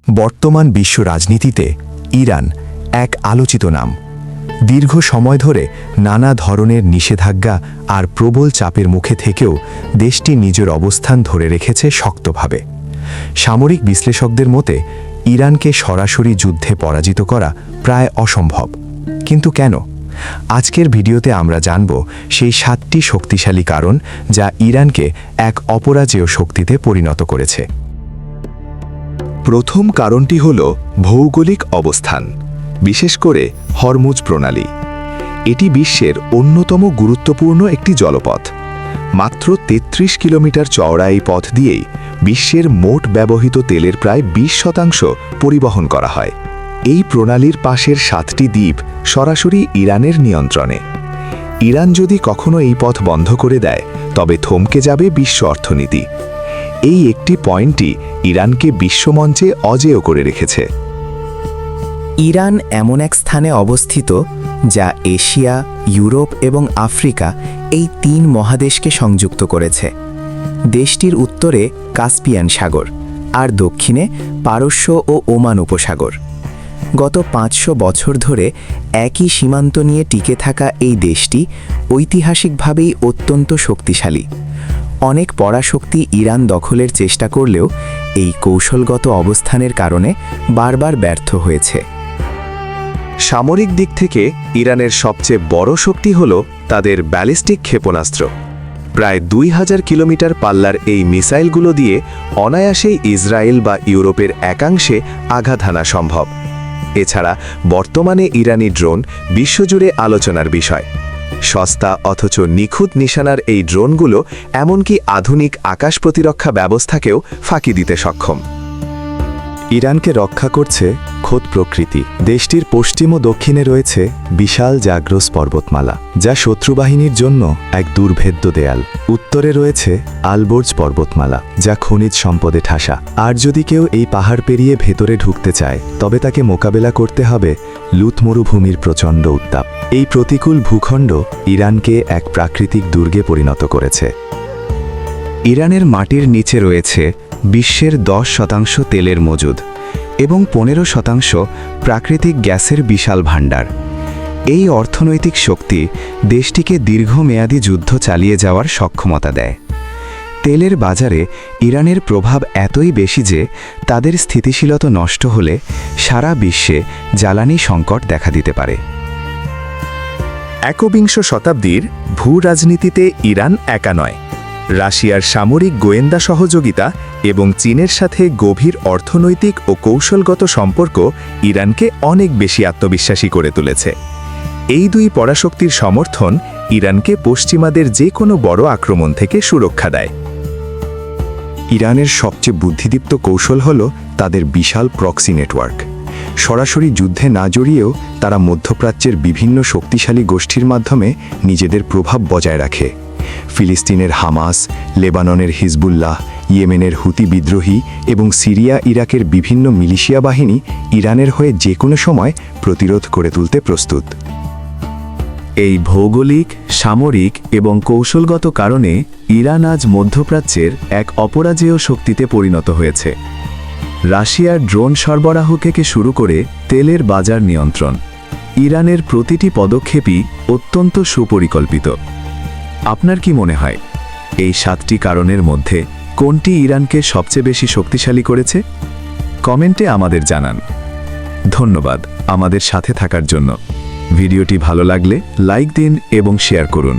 বর্তমান বিশ্ব রাজনীতিতে ইরান এক আলোচিত নাম। দীর্ঘ সময় ধরে নানা ধরনের নিষেধাজ্ঞা আর প্রবল চাপের মুখে থেকেও দেশটি নিজের অবস্থান ধরে রেখেছে শক্তভাবে। সামরিক বিশ্লেষকদের মতে ইরানকে সরাসরি যুদ্ধে পরাজিত করা প্রায় অসম্ভব। কিন্তু কেন? আজকের ভিডিওতে আমরা জানব সেই 7টি শক্তিশালী কারণ যা ইরানকে এক অপরাজেয় শক্তিতে পরিণত করেছে। প্রথম কারণটি হল ভৌগোলিক অবস্থান, বিশেষ করে হরমুজ প্রণালী। এটি বিশ্বের অন্যতম গুরুত্বপূর্ণ একটি জলপথ। মাত্র 33 কিলোমিটার চওড়া এই পথ দিয়েই বিশ্বের মোট ব্যবহৃত তেলের প্রায় 20% পরিবহন করা হয়। এই প্রণালীর পাশের 7টি দ্বীপ সরাসরি ইরানের নিয়ন্ত্রণে। ইরান যদি কখনো এই পথ বন্ধ করে দেয়, তবে থমকে যাবে বিশ্ব অর্থনীতি। এই একটি পয়েন্টই ইরানকে বিশ্বমঞ্চে অজেয় করে রেখেছে। ইরান এমন এক স্থানে অবস্থিত যা এশিয়া, ইউরোপ এবং আফ্রিকা এই 3 মহাদেশকে সংযুক্ত করেছে। দেশটির উত্তরে কাস্পিয়ান সাগর আর দক্ষিণে পারস্য ও ওমান উপসাগর। গত 500 বছর ধরে একই সীমান্ত নিয়ে টিকে থাকা এই দেশটি ঐতিহাসিকভাবেই অত্যন্ত শক্তিশালী। অনেক পরাশক্তি ইরান দখলের চেষ্টা করলেও এই কৌশলগত অবস্থানের কারণে বারবার ব্যর্থ হয়েছে। সামরিক দিক থেকে ইরানের সবচেয়ে বড় শক্তি হল তাদের ব্যালিস্টিক ক্ষেপণাস্ত্র। প্রায় 2000 কিলোমিটার পাল্লার এই মিসাইলগুলো দিয়ে অনায়াসেই ইসরায়েল বা ইউরোপের একাংশে আঘাত হানা সম্ভব। এছাড়া বর্তমানে ইরানি ড্রোন বিশ্বজুড়ে আলোচনার বিষয়। সস্তা অথচ নিখুঁত নিশানার এই ড্রোনগুলো এমনকি আধুনিক আকাশ প্রতিরক্ষা ব্যবস্থাকেও ফাঁকি দিতে সক্ষম। ইরানকে রক্ষা করছে খোদ প্রকৃতি। দেশটির পশ্চিম ও দক্ষিণে রয়েছে বিশাল জাগ্রস পর্বতমালা, যা শত্রুবাহিনীর জন্য এক দুর্ভেদ্য দেয়াল। উত্তরে রয়েছে আলবোর্জ পর্বতমালা, যা খনিজ সম্পদে ঠাসা। আর যদি কেউ এই পাহাড় পেরিয়ে ভেতরে ঢুকতে চায়, তবে তাকে মোকাবেলা করতে হবে লুত মরুভূমির প্রচণ্ড উত্তাপ। এই প্রতিকূল ভূখণ্ড ইরানকে এক প্রাকৃতিক দুর্গে পরিণত করেছে। ইরানের মাটির নিচে রয়েছে বিশ্বের 10% তেলের মজুদ এবং 15% প্রাকৃতিক গ্যাসের বিশাল ভাণ্ডার। এই অর্থনৈতিক শক্তি দেশটিকে দীর্ঘমেয়াদী যুদ্ধ চালিয়ে যাওয়ার সক্ষমতা দেয়। তেলের বাজারে ইরানের প্রভাব এতই বেশি যে তাদের স্থিতিশীলতা নষ্ট হলে সারা বিশ্বে জ্বালানি সংকট দেখা দিতে পারে। একবিংশ শতাব্দীর ভূ রাজনীতিতে ইরান একা নয়। রাশিয়ার সামরিক গোয়েন্দা সহযোগিতা এবং চীনের সাথে গভীর অর্থনৈতিক ও কৌশলগত সম্পর্ক ইরানকে অনেক বেশি আত্মবিশ্বাসী করে তুলেছে। এই দুই পরাশক্তির সমর্থন ইরানকে পশ্চিমাদের যে কোনো বড় আক্রমণ থেকে সুরক্ষা দেয়। ইরানের সবচেয়ে বুদ্ধিদীপ্ত কৌশল হল তাদের বিশাল প্রক্সি নেটওয়ার্ক। সরাসরি যুদ্ধে না জড়িয়েও তারা মধ্যপ্রাচ্যের বিভিন্ন শক্তিশালী গোষ্ঠীর মাধ্যমে নিজেদের প্রভাব বজায় রাখে। ফিলিস্তিনের হামাস, লেবাননের হিজবুল্লাহ, ইয়েমেনের হুতি বিদ্রোহী এবং সিরিয়া ইরাকের বিভিন্ন মিলিশিয়া বাহিনী ইরানের হয়ে যে কোনো সময় প্রতিরোধ করে তুলতে প্রস্তুত। এই ভৌগোলিক, সামরিক এবং কৌশলগত কারণে ইরান আজ মধ্যপ্রাচ্যের এক অপরাজেয় শক্তিতে পরিণত হয়েছে। রাশিয়ার ড্রোন সরবরাহ থেকে শুরু করে তেলের বাজার নিয়ন্ত্রণ, ইরানের প্রতিটি পদক্ষেপই অত্যন্ত সুপরিকল্পিত। আপনার কি মনে হয় এই 7টি কারণের মধ্যে কোনটি ইরানকে সবচেয়ে বেশি শক্তিশালী করেছে? কমেন্টে আমাদের জানান। ধন্যবাদ আমাদের সাথে থাকার জন্য। ভিডিওটি ভালো লাগলে লাইক দিন এবং শেয়ার করুন।